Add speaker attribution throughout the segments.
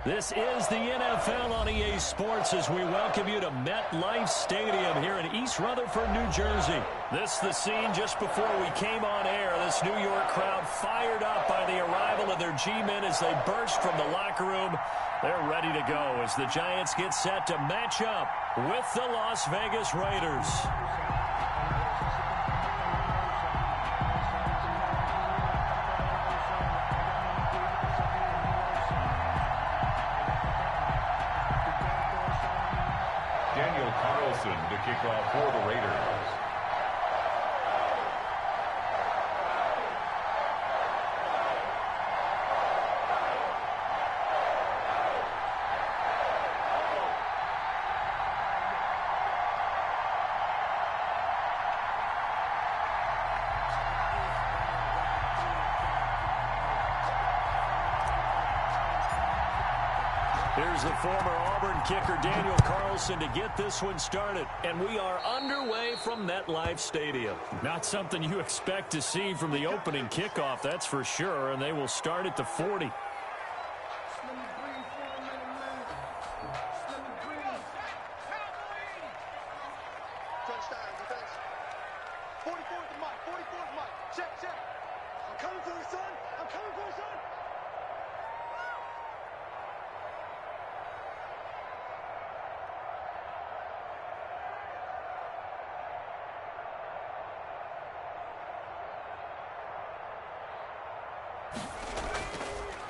Speaker 1: This is the NFL on EA Sports as we welcome you to MetLife Stadium here in East Rutherford, New Jersey. This is the scene just before we came on air. This New York crowd fired up by the arrival of their G-men as they burst from the locker room. They're ready to go as the Giants get set to match up with the Las Vegas Raiders.
Speaker 2: To kick off for the Raiders.
Speaker 1: Here's the former Auburn kicker Daniel Carlson to get this one started. And we are underway from MetLife Stadium. Not something you expect to see from the opening kickoff, that's for sure. And they will start at the 40.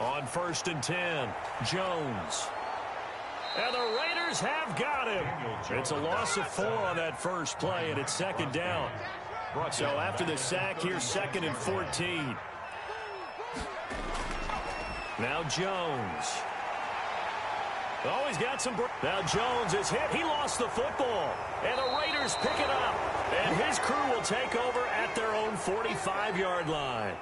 Speaker 1: On 1st and 10, Jones. And the Raiders have got him. It's a loss of 4 on that first play, and it's 2nd down. So after the sack, here's 2nd and 14. Now Jones. Oh, he's got some... Now Jones is hit. He lost the football. And the Raiders pick it up. And his crew will take over at their own 45-yard line.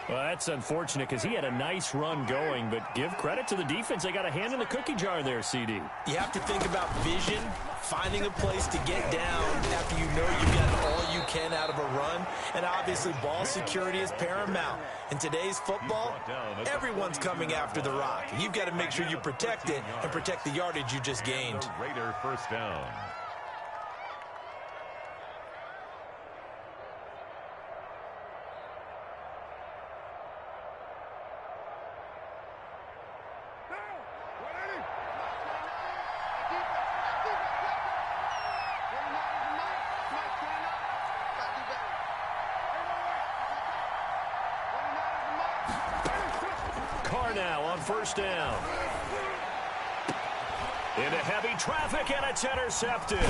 Speaker 1: Well, that's unfortunate because he had a nice run going, but give credit to the defense. They got a hand in the cookie jar there, CD.
Speaker 3: You have to think about vision, finding a place to get down after you know you've got all you can out of a run, and obviously ball security is paramount. In today's football, everyone's coming after the rock. You've got to make sure you protect it and protect the yardage you just gained.
Speaker 2: Raider first down.
Speaker 1: Now on 1st down. Into heavy traffic, and it's intercepted.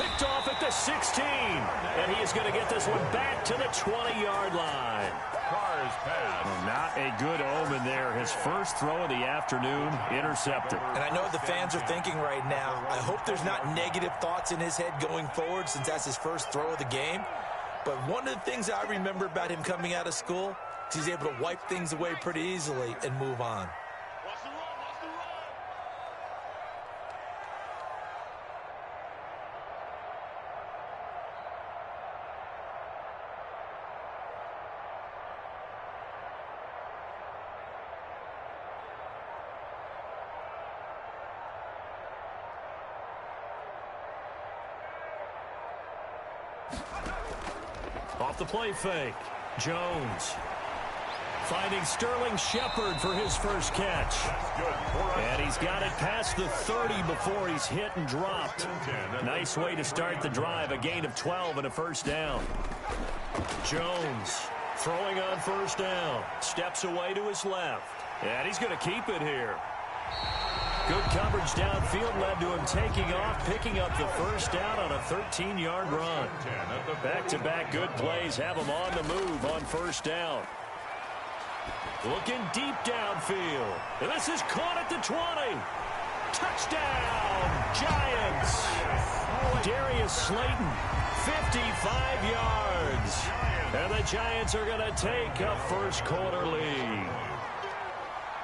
Speaker 1: Picked off at the 16. And he is going to get this one back to the 20-yard line.
Speaker 2: Carr's pass.
Speaker 1: Not a good omen there. His first throw of the afternoon, intercepted.
Speaker 3: And I know the fans are thinking right now, I hope there's not negative thoughts in his head going forward since that's his first throw of the game. But one of the things I remember about him coming out of school, he's able to wipe things away pretty easily and move on.
Speaker 1: Off the play fake, Jones. Finding Sterling Shepard for his first catch. And he's got it past the 30 before he's hit and dropped. Nice way to start the drive. A gain of 12 and a first down. Jones throwing on 1st down. Steps away to his left. And he's going to keep it here. Good coverage downfield led to him taking off, picking up the first down on a 13-yard run. Back-to-back good plays have him on the move on 1st down. Looking deep downfield. And this is caught at the 20. Touchdown, Giants. Darius Slayton, 55 yards. And the Giants are going to take a first-quarter lead.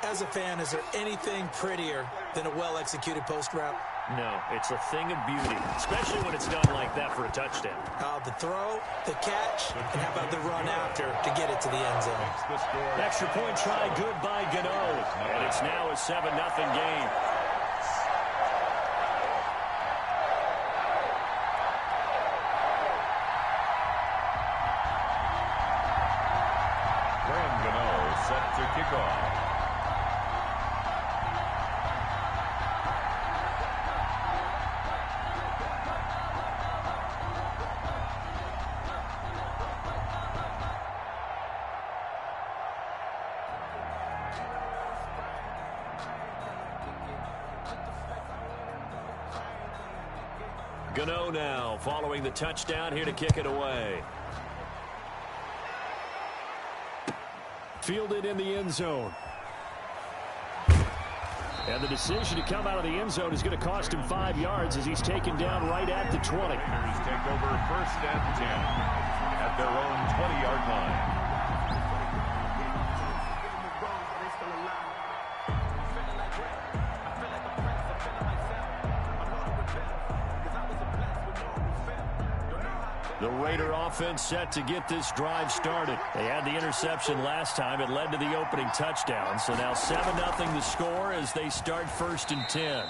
Speaker 3: As a fan, is there anything prettier than a well-executed post route?
Speaker 1: No, it's a thing of beauty, especially when it's done like that for a touchdown.
Speaker 3: The throw, the catch, and how about the run after to get it to the end zone?
Speaker 1: Extra point try good by Gano, and it's now a 7-0 game.
Speaker 2: Set to kick off.
Speaker 1: Gano now following the touchdown here to kick it away. Fielded in the end zone. And the decision to come out of the end zone is going to cost him 5 yards as he's taken down right at the 20.
Speaker 2: Raiders take over 1st and 10 at their own 20-yard line.
Speaker 1: The Raider offense set to get this drive started. They had the interception last time. It led to the opening touchdown. So now 7-0 the score as they start 1st and 10.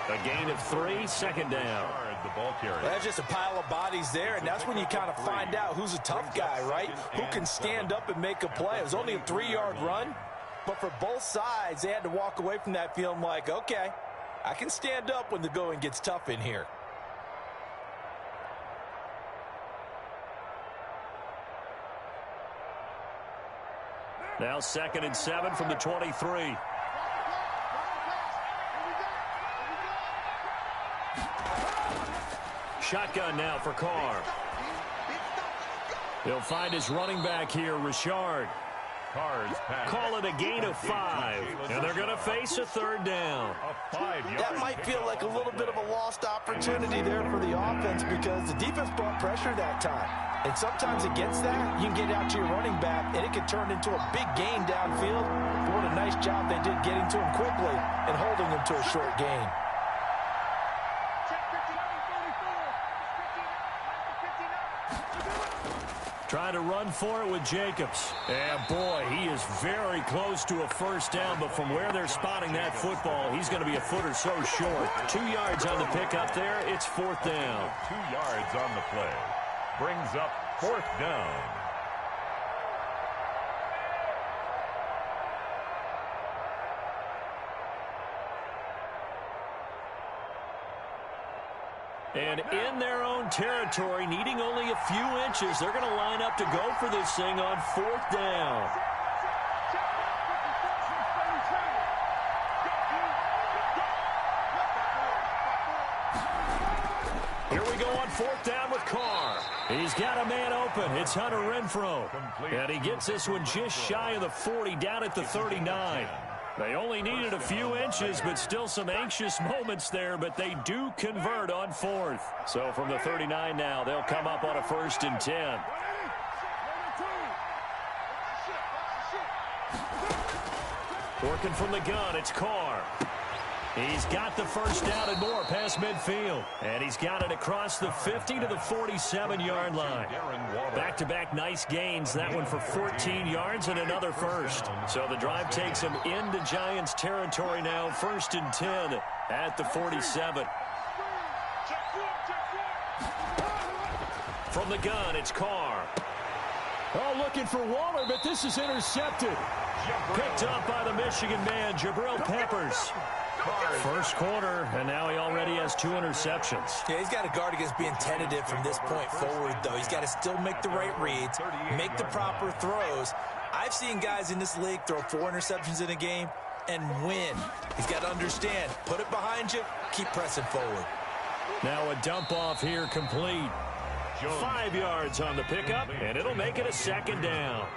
Speaker 1: A gain of 3, second down.
Speaker 3: Well, that's just a pile of bodies there, and that's when you kind of find out who's a tough guy, right? Who can stand up and make a play. It was only a 3-yard run, but for both sides, they had to walk away from that feeling like, okay, I can stand up when the going gets tough in here.
Speaker 1: Now 2nd and 7 from the 23. Shotgun now for Carr. He'll find his running back here, Richard. Call it a gain of 5, and they're going to face a 3rd down.
Speaker 3: That might feel like a little bit of a lost opportunity there for the offense because the defense brought pressure that time. And sometimes against that, you can get out to your running back, and it can turn into a big gain downfield. But what a nice job they did getting to him quickly and holding him to a short gain.
Speaker 1: Trying to run for it with Jacobs. And boy, he is very close to a 1st down, but from where they're spotting that football, he's going to be a foot or so short. 2 yards on the pickup there. It's 4th down.
Speaker 2: 2 yards on the play. Brings up 4th down.
Speaker 1: And in their own territory, needing only a few inches, they're going to line up to go for this thing on 4th down. Here we go on 4th down with Carr. He's got a man open. It's Hunter Renfrow. And he gets this one just shy of the 40, down at the 39. They only needed a few inches, but still some anxious moments there, but they do convert on 4th. So from the 39 now, they'll come up on a 1st and 10. Working from the gun, it's Carr. He's got the 1st down and more past midfield. And he's got it across the 50 to the 47-yard line. Back-to-back nice gains. That one for 14 yards and another 1st. So the drive takes him into Giants territory now. 1st and 10 at the 47. From the gun, it's Carr. Oh, looking for Waller, but this is intercepted. Picked up by the Michigan man, Jabril Peppers. 1st quarter, and now he already has 2 interceptions.
Speaker 3: Yeah, he's got to guard against being tentative from this point forward, though. He's got to still make the right reads, make the proper throws. I've seen guys in this league throw 4 interceptions in a game and win. He's got to understand, put it behind you, keep pressing forward.
Speaker 1: Now a dump off here complete. 5 yards on the pickup, and it'll make it a 2nd down.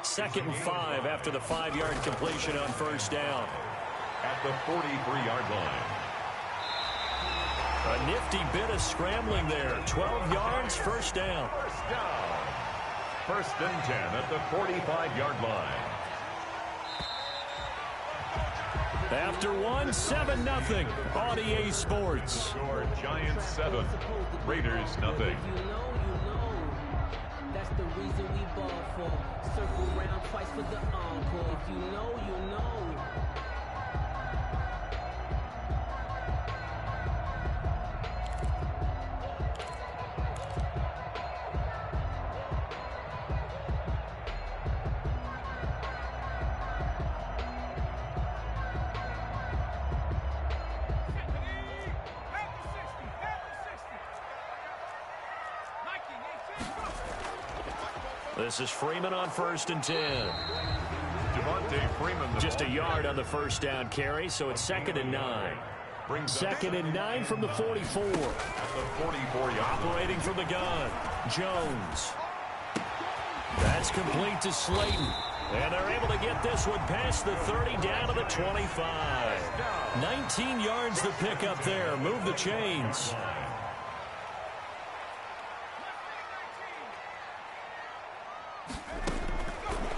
Speaker 1: 2nd and 5 after the 5-yard completion on 1st down.
Speaker 2: At the 43-yard line.
Speaker 1: A nifty bit of scrambling there. 12 yards, 1st down.
Speaker 2: 1st down. 1st and 10 at the 45-yard line.
Speaker 1: After one, 7-0 on EA Sports.
Speaker 2: Score Giants 7, Raiders 0.
Speaker 4: That's the reason we ball for. Circle round twice for the encore. If you know, you know.
Speaker 1: This is Freeman on 1st and 10.
Speaker 2: Devontae Freeman.
Speaker 1: Just a yard on the first down carry, so it's 2nd and 9. 2nd and 9 from the 44.
Speaker 2: At the 44-yard.
Speaker 1: Operating from the gun, Jones. That's complete to Slayton. And they're able to get this one past the 30 down to the 25. 19 yards to pick up there. Move the chains.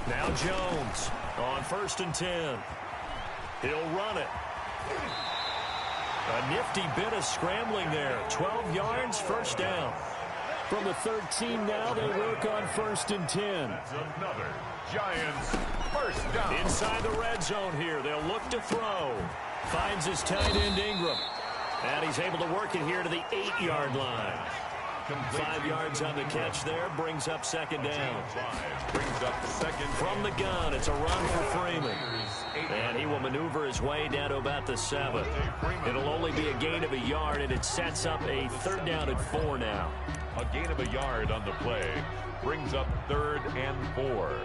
Speaker 1: Now Jones on 1st and 10. He'll run it. A nifty bit of scrambling there. 12 yards, first down. From the 13 now, they work on 1st and 10.
Speaker 2: That's another Giants first down.
Speaker 1: Inside the red zone here. They'll look to throw. Finds his tight end Ingram. And he's able to work it here to the 8-yard line. 5 yards on the catch there. Brings up 2nd down.
Speaker 2: Brings up 2nd.
Speaker 1: From the gun, it's a run for Freeman. And he will maneuver his way down to about the 7. It'll only be a gain of a yard, and it sets up a 3rd down and 4 now.
Speaker 2: A gain of a yard on the play. Brings up 3rd and 4.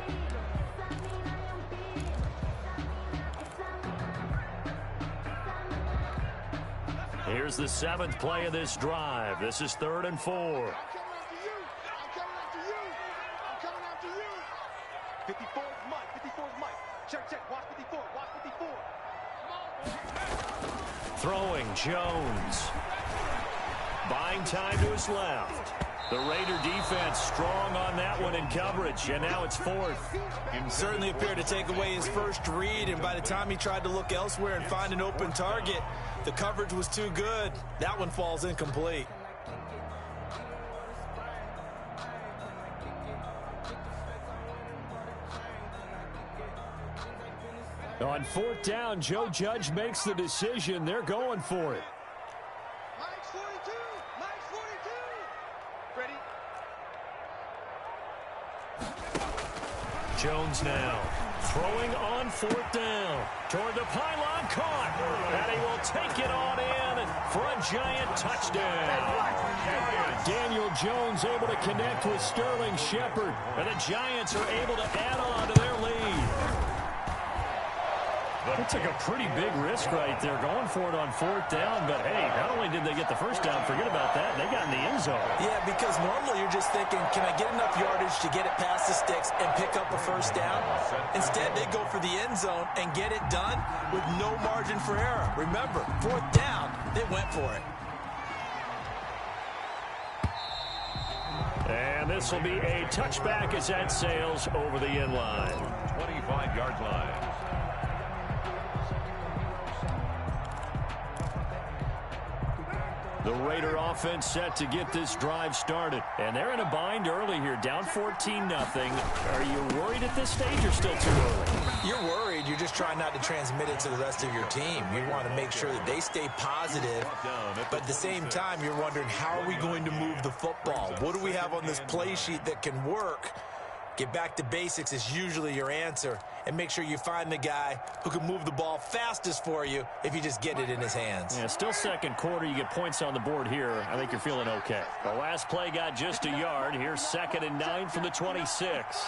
Speaker 1: Here's the 7th play of this drive. This is 3rd and 4.
Speaker 5: I'm coming after you. I'm coming after you. 54 is Mike. 54 is Mike. Check. Watch 54. Watch 54.
Speaker 1: Throwing, Jones. Buying time to his left. The Raider defense strong on that one in coverage, and now it's 4th.
Speaker 3: Certainly appeared to take away his first read, and by the time he tried to look elsewhere and find an open target, the coverage was too good. That one falls incomplete.
Speaker 1: On 4th down, Joe Judge makes the decision. They're going for it.
Speaker 5: Mike's 42. Mike's 42. Ready?
Speaker 1: Jones now throwing on 4th down. Toward the pylon, caught. And he will take it on in for a Giant touchdown. Daniel Jones able to connect with Sterling Shepard. And the Giants are able to add on to their lead. They took a pretty big risk right there going for it on 4th down. But, hey, not only did they get the first down, forget about that, they got in the end zone.
Speaker 3: Yeah, because normally you're just thinking, can I get enough yardage to get it past the sticks and pick up a first down? Instead, they go for the end zone and get it done with no margin for error. Remember, 4th down, they went for it.
Speaker 1: And this will be a touchback as that sails over the end line.
Speaker 2: 25-yard line.
Speaker 1: The Raider offense set to get this drive started. And they're in a bind early here, down 14-0. Are you worried at this stage or still too early?
Speaker 3: You're worried. You're just trying not to transmit it to the rest of your team. You want to make sure that they stay positive. But at the same time, you're wondering, how are we going to move the football? What do we have on this play sheet that can work? Get back to basics is usually your answer. And make sure you find the guy who can move the ball fastest for you if you just get it in his hands.
Speaker 1: Yeah, still 2nd quarter. You get points on the board here. I think you're feeling okay. The last play got just a yard. Here's 2nd and 9 from the 26.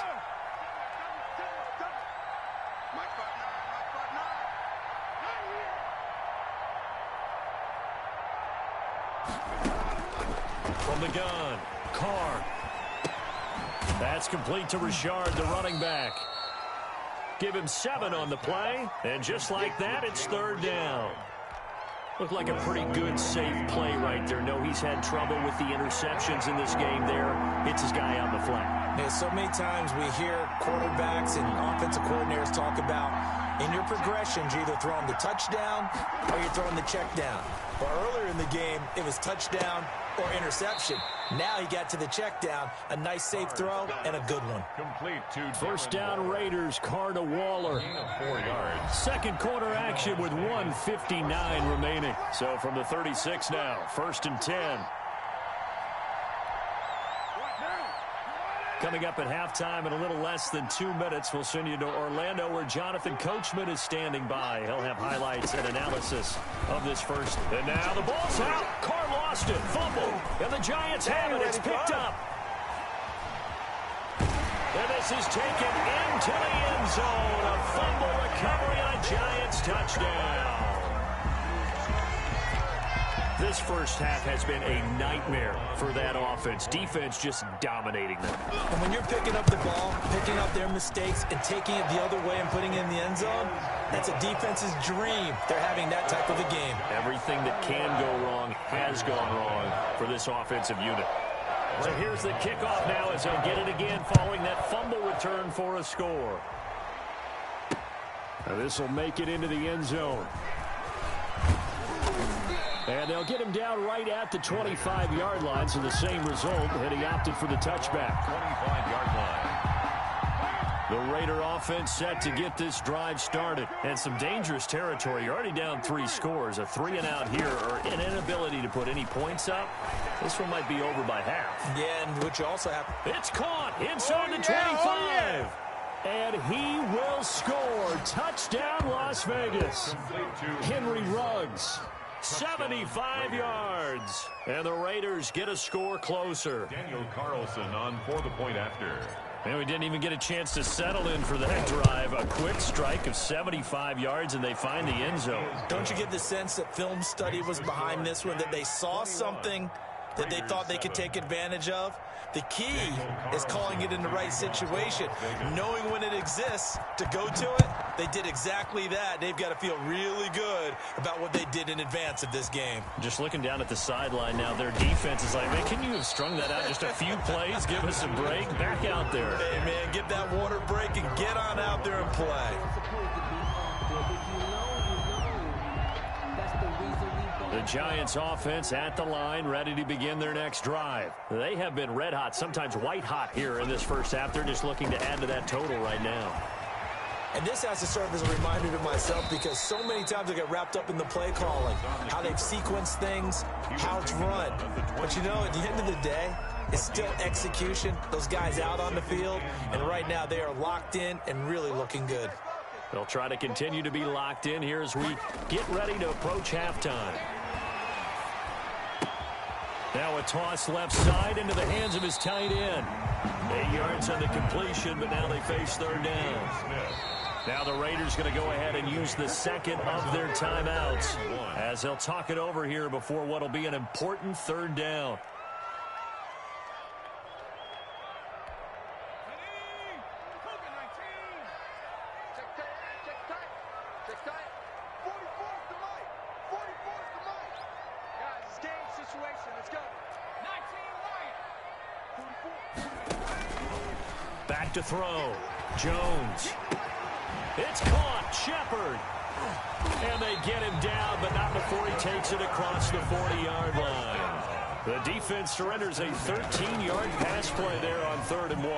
Speaker 1: From the gun, Carr. That's complete to Richard, the running back. Give him 7 on the play, and just like that, it's 3rd down. Looked like a pretty good, safe play right there. No, he's had trouble with the interceptions in this game there. Hits his guy on the flat.
Speaker 3: Yeah, so many times we hear quarterbacks and offensive coordinators talk about In your progressions, you're either throwing the touchdown or you're throwing the check down. But earlier in the game, it was touchdown or interception. Now he got to the check down, a nice safe throw, and a good one.
Speaker 2: Complete to
Speaker 1: First down Raiders, Carr to Waller.
Speaker 2: 4 yards.
Speaker 1: Second quarter action with 1:59 remaining. So from the 36 now, 1st and 10. Coming up at halftime in a little less than 2 minutes, we'll send you to Orlando where Jonathan Coachman is standing by. He'll have highlights and analysis of this first. And now the ball's out. Carr lost it. Fumble. And the Giants have it. It's picked up. And this is taken into the end zone. A fumble recovery on a Giants touchdown. This first half has been a nightmare for that offense. Defense just dominating them.
Speaker 3: And when you're picking up the ball, picking up their mistakes, and taking it the other way and putting it in the end zone, that's a defense's dream. They're having that type of a game.
Speaker 1: Everything that can go wrong has gone wrong for this offensive unit. So here's the kickoff now as they'll get it again following that fumble return for a score. Now this will make it into the end zone. And they'll get him down right at the 25-yard line, so the same result, and he opted for the touchback.
Speaker 2: 25-yard line.
Speaker 1: The Raider offense set to get this drive started. And some dangerous territory. You're already down 3 scores. A 3-and-out here, or an inability to put any points up. This one might be over by half.
Speaker 3: Yeah, and which also happened.
Speaker 1: It's caught inside the 25. And he will score. Touchdown, Las Vegas. Henry Ruggs. 75 yards. And the Raiders get a score closer.
Speaker 2: Daniel Carlson on for the point after.
Speaker 1: And we didn't even get a chance to settle in for that drive. A quick strike of 75 yards, and they find the end zone.
Speaker 3: Don't you get the sense that film study was behind this one, that they saw something that they thought they could take advantage of? The key is calling it in the right situation, knowing when it exists to go to it. They did exactly that. They've got to feel really good about what they did in advance of this game.
Speaker 1: Just looking down at the sideline now, their defense is like, man, can you have strung that out just a few plays? Give us a break. Back out there.
Speaker 3: Hey, man, get that water break and get on out there and play.
Speaker 1: The Giants offense at the line, ready to begin their next drive. They have been red hot, sometimes white hot here in this first half. They're just looking to add to that total right now.
Speaker 3: And this has to serve as a reminder to myself because so many times I get wrapped up in the play calling, how they've sequenced things, how it's run. But, you know, at the end of the day, it's still execution. Those guys out on the field, and right now they are locked in and really looking good.
Speaker 1: They'll try to continue to be locked in here as we get ready to approach halftime. Now a toss left side into the hands of his tight end. 8 yards on the completion, but now they face third down. Now the Raiders going to go ahead and use the second of their timeouts as they'll talk it over here before what will be an important third down. Back to throw. Jones. It's caught. Shepard. And they get him down, but not before he takes it across the 40-yard line. The defense surrenders a 13-yard pass play there on 3rd and 1.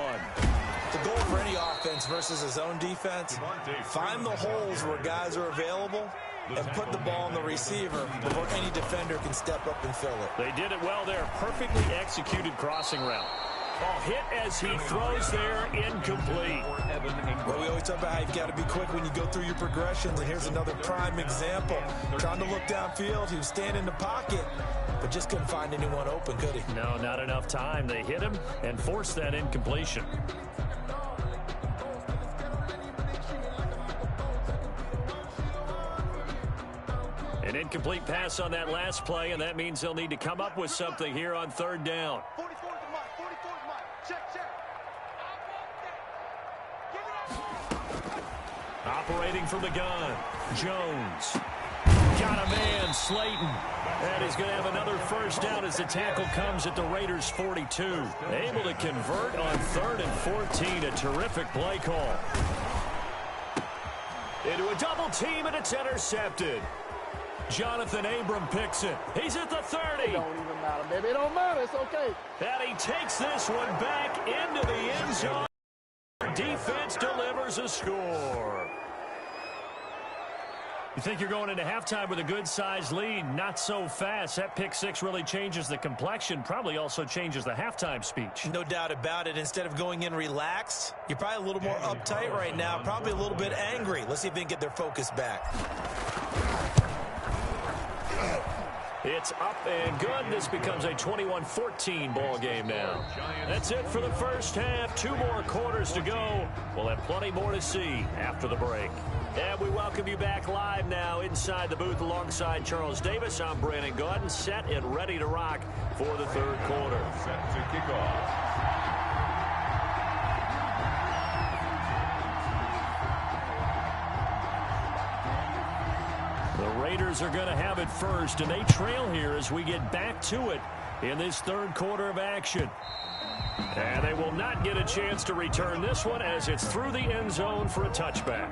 Speaker 3: The goal for any offense versus his own defense, find the holes where guys are available and put the ball on the receiver before any defender can step up and fill it.
Speaker 1: They did it well there. Perfectly executed crossing route. Ball hit as he throws there, incomplete.
Speaker 3: Well, we always talk about how you've got to be quick when you go through your progressions, and here's another prime example. Trying to look downfield, he was standing in the pocket, but just couldn't find anyone open, could he?
Speaker 1: No, not enough time. They hit him and forced that incompletion. An incomplete pass on that last play, and that means they'll need to come up with something here on 3rd down.
Speaker 5: 44 is Mike. 44 is Mike. Check, check.
Speaker 1: Operating from the gun, Jones. Got a man, Slayton. And he's going to have another first down as the tackle comes at the Raiders' 42. Able to convert on 3rd and 14. A terrific play call. into a double team, and it's intercepted. Jonathan Abram picks it. He's at the 30.
Speaker 6: It don't even matter, baby. It don't matter. It's okay.
Speaker 1: And he takes this one back into the end zone. Defense delivers a score. You think you're going into halftime with a good-sized lead? Not so fast. That pick six really changes the complexion, probably also changes the halftime speech.
Speaker 3: No doubt about it. Instead of going in relaxed, you're probably a little more uptight right now, probably a little bit angry. Let's see if they can get their focus back.
Speaker 1: It's up and good. This becomes a 21-14 ball game now. That's it for the first half. 2 more quarters to go. We'll have plenty more to see after the break. And we welcome you back live now inside the booth alongside Charles Davis. I'm Brandon Gaudin, set and ready to rock for the third quarter.
Speaker 2: Set to kick off.
Speaker 1: The Raiders are going to have it first, and they trail here as we get back to it in this third quarter of action. And they will not get a chance to return this one as it's through the end zone for a touchback.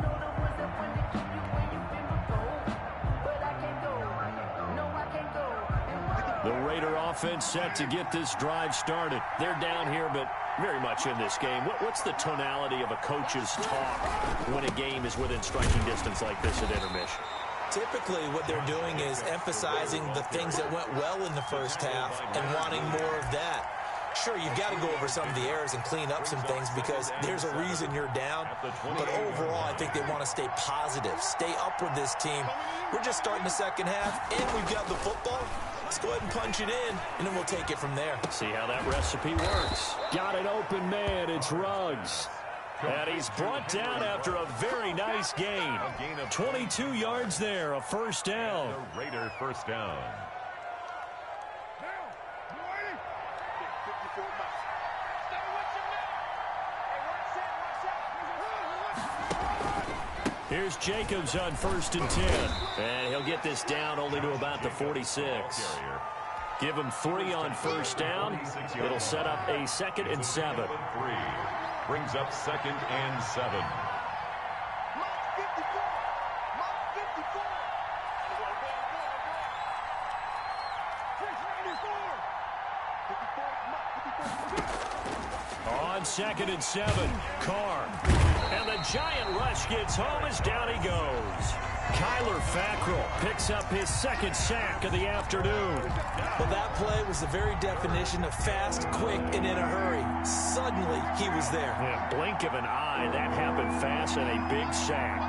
Speaker 1: The Raider offense set to get this drive started. They're down here, but very much in this game. What's the tonality of a coach's talk when a game is within striking distance like this at intermission?
Speaker 3: Typically, what they're doing is emphasizing the things that went well in the first half and wanting more of that. Sure, you've got to go over some of the errors and clean up some things because there's a reason you're down. But overall, I think they want to stay positive, stay up with this team. We're just starting the second half, and we've got the football. Let's go ahead and punch it in, and then we'll take it from there.
Speaker 1: See how that recipe works. Got an open man. It's Ruggs. And he's brought down after a very nice gain. 22 yards there, a first down.
Speaker 2: The Raider first down.
Speaker 1: Here's Jacobs on 1st and 10. And he'll get this down only to about the 46. Give him 3 on first down. It'll set up a 2nd and 7.
Speaker 2: Brings up 2nd and 7.
Speaker 1: On 2nd and 7, Carr. And the giant rush gets home as down he goes. Kyler Fackrell picks up his 2nd sack of the afternoon.
Speaker 3: Well, that play was the very definition of fast, quick, and in a hurry. Suddenly, he was there.
Speaker 1: Yeah, blink of an eye, that happened fast and a big sack.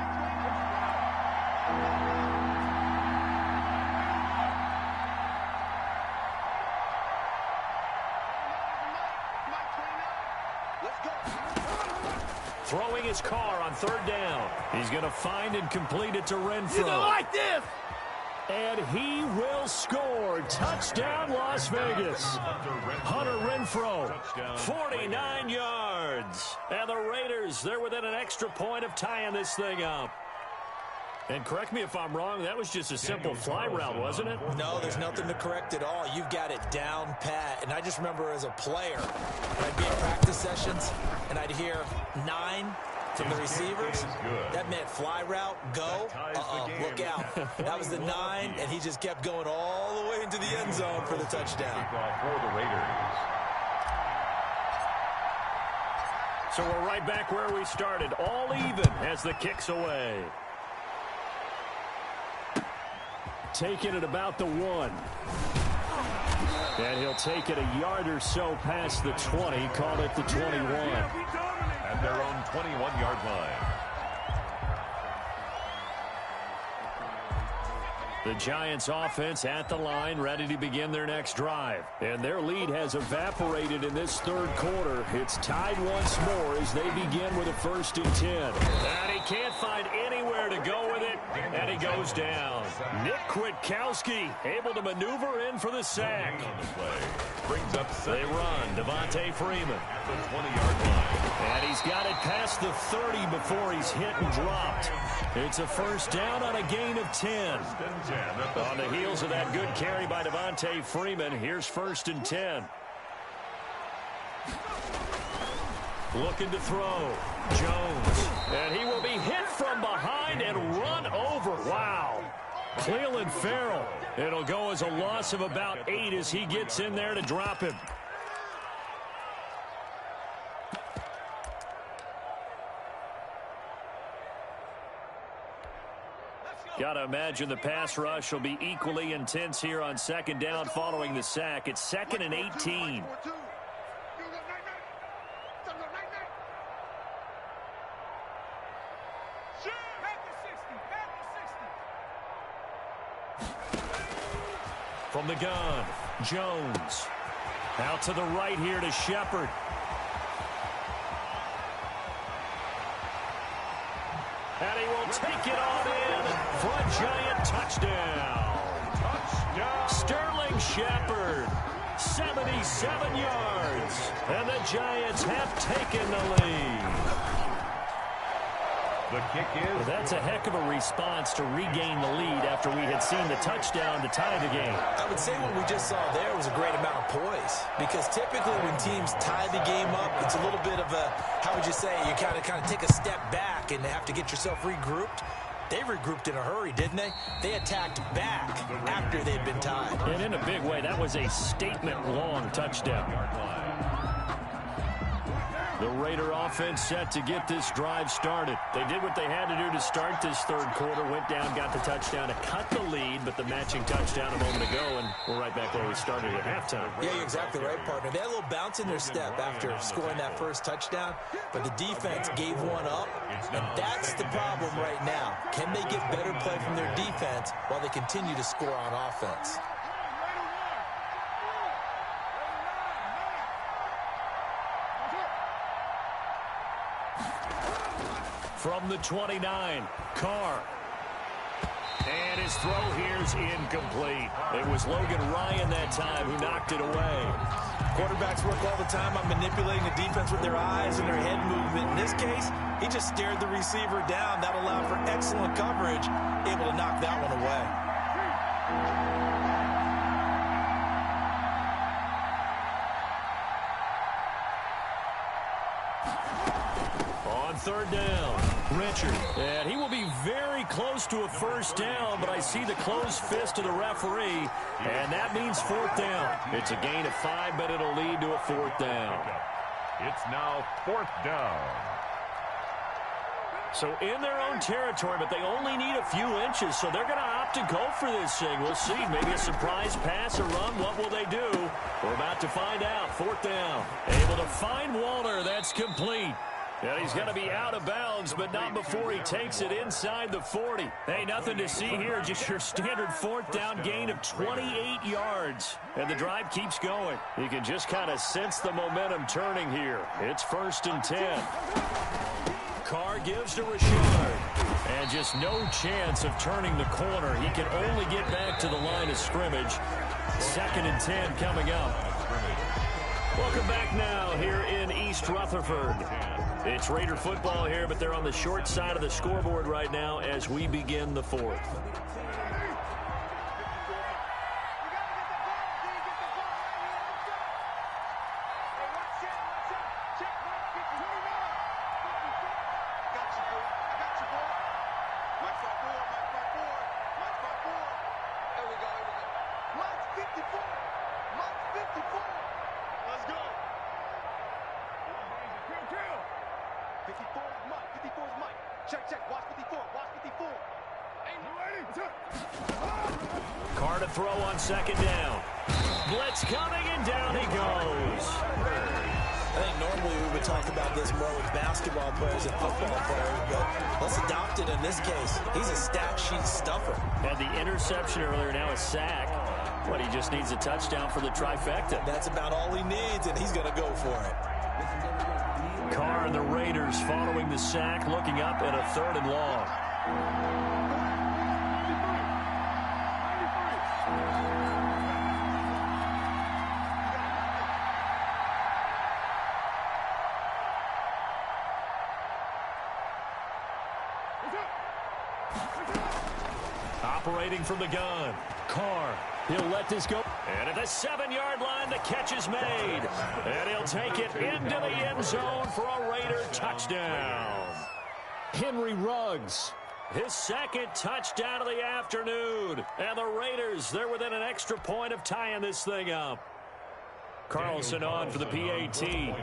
Speaker 1: Throwing his car on 3rd down. He's going to find and complete it to Renfro.
Speaker 6: You don't like this!
Speaker 1: And he will score. Touchdown, Las Vegas. Hunter Renfro, 49 yards. And the Raiders, they're within an extra point of tying this thing up. And correct me if I'm wrong, that was just a simple fly route, wasn't it?
Speaker 3: No, there's nothing to correct at all. You've got it down pat. And I just remember as a player, I'd be at practice sessions, and I'd hear 9 from the receivers. That meant fly route, go, look out. That was the 9, and he just kept going all the way into the end zone for the touchdown.
Speaker 2: For the Raiders.
Speaker 1: So we're right back where we started, all even as the kick's away. Taking it about the 1. And he'll take it a yard or so past the 20, call it the 21.
Speaker 2: At their own 21-yard line.
Speaker 1: The Giants offense at the line, ready to begin their next drive. And their lead has evaporated in this third quarter. It's tied once more as they begin with a 1st and 10. And he can't find anywhere to go with it, and he goes down. Nick Kwiatkowski able to maneuver in for the sack.
Speaker 2: Brings up
Speaker 1: they run. Devontae Freeman.
Speaker 2: at the 20-yard line.
Speaker 1: And he's got it past the 30 before he's hit and dropped. It's a first down on a gain of 10. On the heels of that good carry by Devontae Freeman, here's 1st and 10. Looking to throw. Jones. And he will be hit from behind and Cleveland Farrell. It'll go as a loss of about 8 as he gets in there to drop him. Got to imagine the pass rush will be equally intense here on second down following the sack. It's 2nd and 18. From the gun, Jones. Out to the right here to Shepard. And he will take it on in for a giant touchdown. Sterling Shepard, 77 yards. And the Giants have taken the lead.
Speaker 2: The kick is...
Speaker 1: Well, that's a heck of a response to regain the lead after we had seen the touchdown to tie the game.
Speaker 3: I would say what we just saw there was a great amount of poise. Because typically when teams tie the game up, it's a little bit of a, how would you say, you kind of take a step back and have to get yourself regrouped. They regrouped in a hurry, didn't they? They attacked back after they'd been tied.
Speaker 1: And in a big way, that was a statement-long touchdown. The Raider offense set to get this drive started. They did what they had to do to start this third quarter. Went down, got the touchdown to cut the lead, but the matching touchdown a moment ago, and we're right back where we started at halftime.
Speaker 3: Yeah, you're exactly right, partner. They had a little bounce in their step after scoring that first touchdown, but the defense gave one up, and that's the problem right now. Can they get better play from their defense while they continue to score on offense?
Speaker 1: From the 29, Carr. And his throw here's incomplete. It was Logan Ryan that time who knocked it away.
Speaker 3: Quarterbacks work all the time on manipulating the defense with their eyes and their head movement. In this case, he just stared the receiver down. That allowed for excellent coverage, able to knock that one away.
Speaker 1: Third down, Richard. And he will be very close to a first down, but I see the closed fist of the referee, and that means fourth down. It's a gain of 5, but it'll lead to a fourth down.
Speaker 2: It's now fourth down.
Speaker 1: So in their own territory, but they only need a few inches, so they're going to opt to go for this thing. We'll see. Maybe a surprise pass or run. What will they do? We're about to find out. Fourth down. Able to find Walter. That's complete. And he's going to be out of bounds, but not before he takes it inside the 40. Hey, nothing to see here, just your standard fourth down gain of 28 yards. And the drive keeps going. You can just kind of sense the momentum turning here. It's 1st and 10. Carr gives to Richard. And just no chance of turning the corner. He can only get back to the line of scrimmage. 2nd and 10 coming up. Welcome back now here in East Rutherford. It's Raider football here, but they're on the short side of the scoreboard right now as we begin the fourth. Carr to throw on 2nd down. Blitz coming, and down he goes.
Speaker 3: I think normally we would talk about this more with basketball players and football players, but let's adopt it in this case. He's a stat sheet stuffer.
Speaker 1: Had the interception earlier, now a sack. But he just needs a touchdown for the trifecta.
Speaker 3: That's about all he needs, and he's going to go for it.
Speaker 1: Carr and the Raiders following the sack, looking up at a 3rd and long. Operating from the gun, Carr. He'll let this go. And at the 7-yard line, the catch is made. And he'll take it into the end zone for a Raider touchdown. Henry Ruggs His second touchdown of the afternoon. And the Raiders, they're within an extra point of tying this thing up. Carlson on for the PAT. And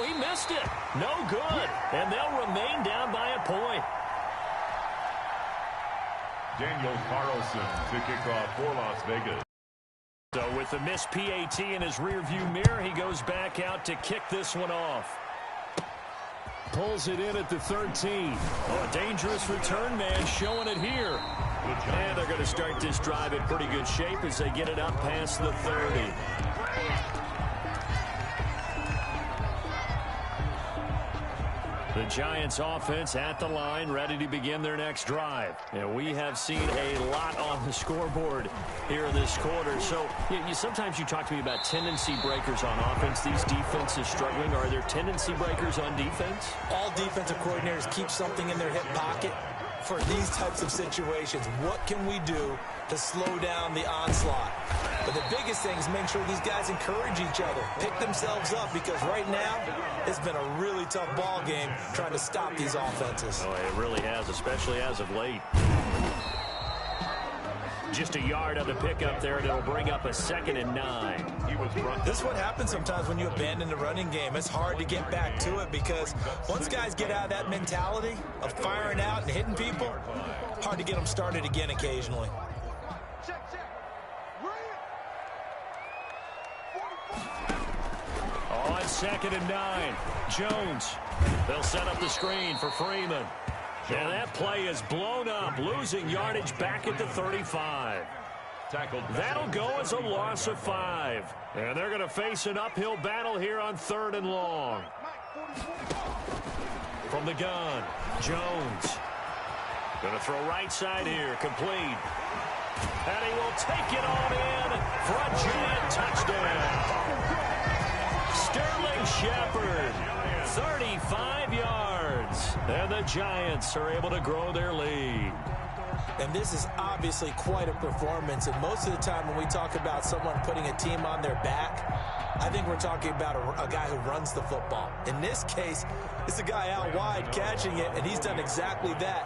Speaker 1: he missed it. No good. And they'll remain down by a point.
Speaker 2: Daniel Carlson to kick off for Las Vegas.
Speaker 1: So with the missed PAT in his rearview mirror, he goes back out to kick this one off. Pulls it in at the 13. Oh, a dangerous return man showing it here. And they're going to start this drive in pretty good shape as they get it up past the 30. The Giants offense at the line, ready to begin their next drive. And we have seen a lot on the scoreboard here this quarter. So sometimes you talk to me about tendency breakers on offense. These defenses struggling. Are there tendency breakers on defense?
Speaker 3: All defensive coordinators keep something in their hip pocket for these types of situations. What can we do to slow down the onslaught? But the biggest thing is make sure these guys encourage each other, pick themselves up, because right now it's been a really tough ball game trying to stop these offenses.
Speaker 1: Oh, it really has, especially as of late. Just a yard on the pickup there, and it'll bring up a 2nd and 9.
Speaker 3: This is what happens sometimes when you abandon the running game. It's hard to get back to it because once guys get out of that mentality of firing out and hitting people, hard to get them started again occasionally.
Speaker 1: On 2nd and 9, Jones. They'll set up the screen for Freeman. And that play is blown up, losing yardage back at the 35. That'll go as a loss of 5. And they're going to face an uphill battle here on 3rd and long. From the gun, Jones. Going to throw right side here, complete. And he will take it on in for a giant touchdown. Sterling Shepard, 35 yards. And the Giants are able to grow their lead.
Speaker 3: And this is obviously quite a performance. And most of the time when we talk about someone putting a team on their back, I think we're talking about a guy who runs the football. In this case, it's a guy out wide catching it, and he's done exactly that,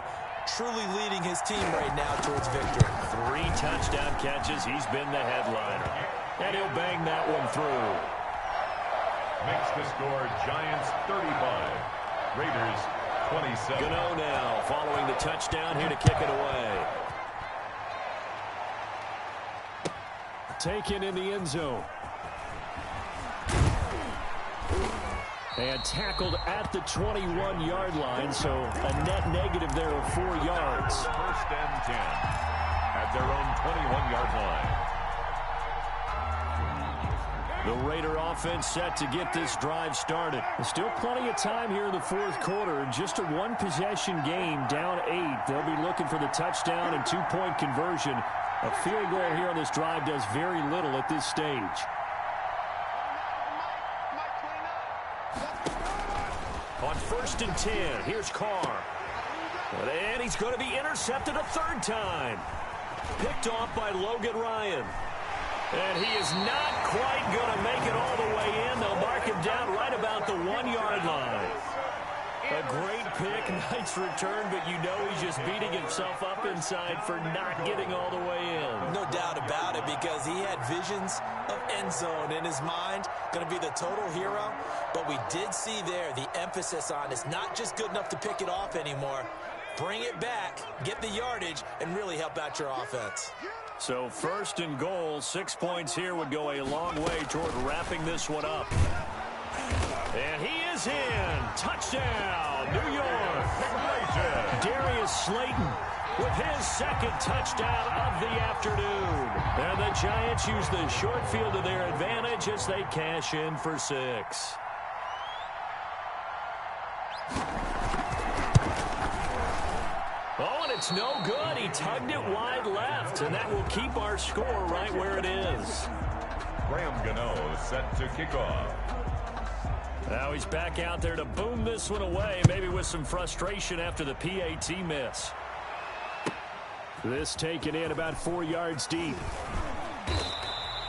Speaker 3: truly leading his team right now towards victory.
Speaker 1: 3 touchdown catches. He's been the headliner. And he'll bang that one through.
Speaker 2: Makes the score Giants 35, Raiders 27.
Speaker 1: Gano now following the touchdown here to kick it away. Taken in the end zone. And tackled at the 21-yard line, so a net negative there of 4 yards.
Speaker 2: 1st and 10 at their own 21-yard line.
Speaker 1: The Raider offense set to get this drive started. There's still plenty of time here in the 4th quarter. Just a 1-possession game, down 8. They'll be looking for the touchdown and 2-point conversion. A field goal here on this drive does very little at this stage. On 1st and 10, here's Carr. And he's going to be intercepted a 3rd time. Picked off by Logan Ryan. And he is not quite going to make it all the way in. They'll mark him down right about the 1-yard line. A great pick, nice return, but you know he's just beating himself up inside for not getting all the way in.
Speaker 3: No doubt about it, because he had visions of end zone in his mind. Going to be the total hero. But we did see there the emphasis on it's not just good enough to pick it off anymore. Bring it back, get the yardage, and really help out your offense.
Speaker 1: So 1st and goal, 6 points here would go a long way toward wrapping this one up. And he is in. Touchdown, New York. Darius Slayton with his 2nd touchdown of the afternoon. And the Giants use the short field to their advantage as they cash in for 6. Oh, and it's no good. He tugged it wide left, and that will keep our score right where it is.
Speaker 2: Graham Gano set to kick off.
Speaker 1: Now he's back out there to boom this one away, maybe with some frustration after the PAT miss. This taken in about 4 yards deep.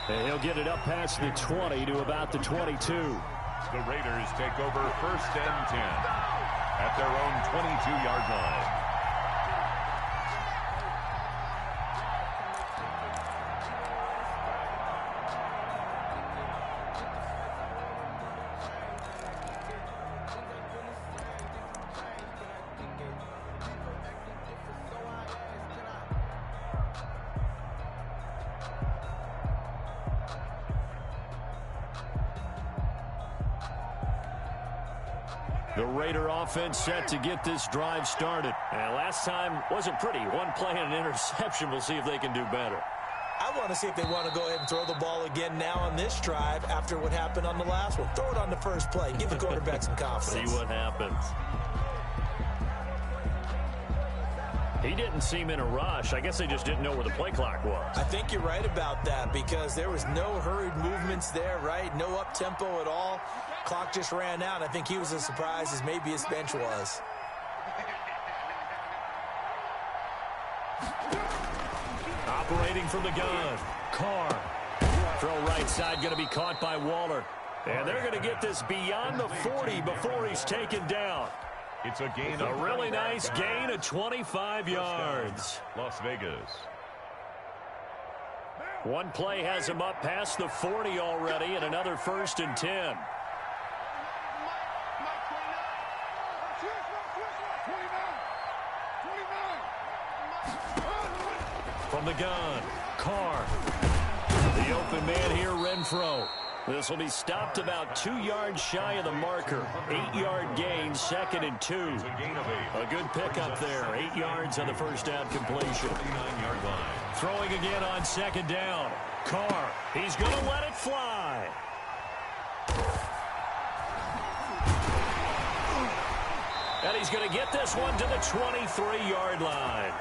Speaker 1: And he'll get it up past the 20 to about the 22.
Speaker 2: The Raiders take over 1st and 10 at their own 22-yard line.
Speaker 1: The Raider offense set to get this drive started. And last time wasn't pretty. One play and an interception. We'll see if they can do better.
Speaker 3: I want to see if they want to go ahead and throw the ball again now on this drive after what happened on the last one. Throw it on the first play. Give the quarterback some confidence.
Speaker 1: See what happens. He didn't seem in a rush. I guess they just didn't know where the play clock was.
Speaker 3: I think you're right about that because there was no hurried movements there, right? No up-tempo at all. Clock just ran out. I think he was as surprised as maybe his bench was.
Speaker 1: Operating from the gun. Carr. Throw right side going to be caught by Waller. And they're going to get this beyond the 40 before he's taken down.
Speaker 2: It's a gain
Speaker 1: A really nice gain of 25 yards.
Speaker 2: Las Vegas.
Speaker 1: One play has him up past the 40 already, and another 1st and 10. From the gun, Carr. The open man here, Renfro. This will be stopped about 2 yards shy of the marker. 8-yard gain, 2nd and 2. A good pickup there. 8 yards on the first down completion.
Speaker 2: 39-yard line.
Speaker 1: Throwing again on 2nd down. Carr. He's going to let it fly. And he's going to get this one to the 23-yard line.